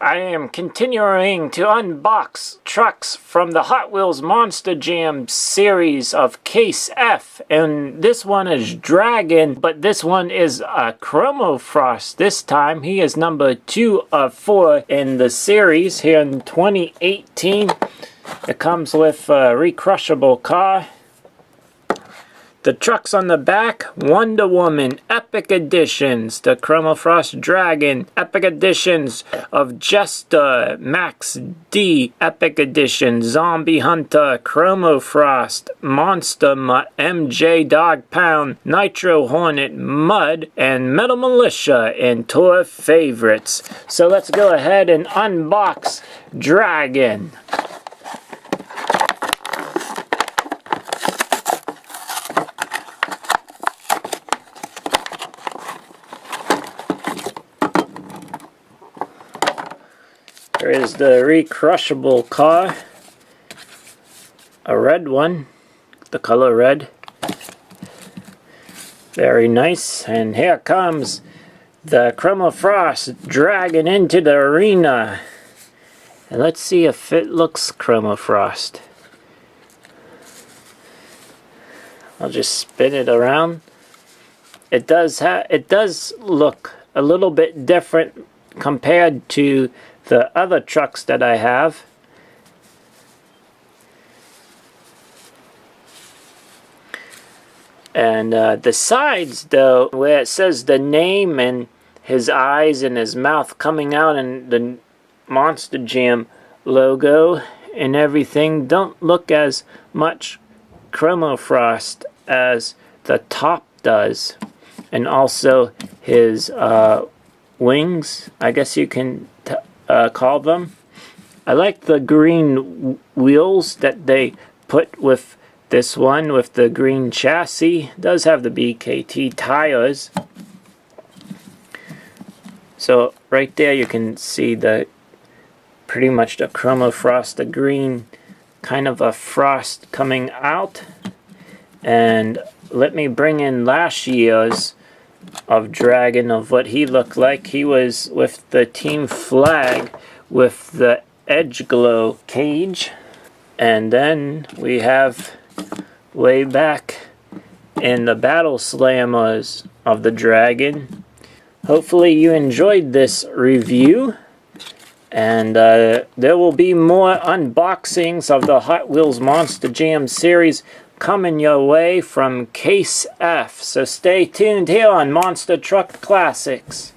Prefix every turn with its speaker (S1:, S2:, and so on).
S1: I am continuing to unbox trucks from the Hot Wheels Monster Jam series of Case F, and this one is Dragon, but this one is a Chroma Frost. This time he is number 2 of 4 in the series here in 2018. It comes with a recrushable car. The trucks on the back: Wonder Woman Epic Editions, the Chroma Frost Dragon Epic Editions of Jester, Max D Epic Edition, Zombie Hunter, Chroma Frost, Monster MJ Dog Pound, Nitro Hornet Mud, and Metal Militia in tour favorites. So let's go ahead and unbox Dragon. There is the recrushable car, a red one, the color red, very nice. And here comes the Chroma Frost Dragon into the arena. And let's see if it looks Chroma Frost. I'll just spin it around. It does look a little bit different compared to the other trucks that I have. And the sides, though, where it says the name and his eyes and his mouth coming out and the Monster Jam logo and everything, don't look as much Chroma Frost as the top does. And also his wings, I guess you can call them. I like the green wheels that they put with this one, with the green chassis. It does have the BKT tires. So right there you can see the pretty much the Chroma Frost, the green kind of a frost coming out. And let me bring in last year's of Dragon, of what he looked like. He was with the team flag with the edge glow cage. And then we have way back in the battle slammers of the Dragon. Hopefully you enjoyed this review, and there will be more unboxings of the Hot Wheels Monster Jam series coming your way from Case F. So stay tuned here on Monster Truck Classics.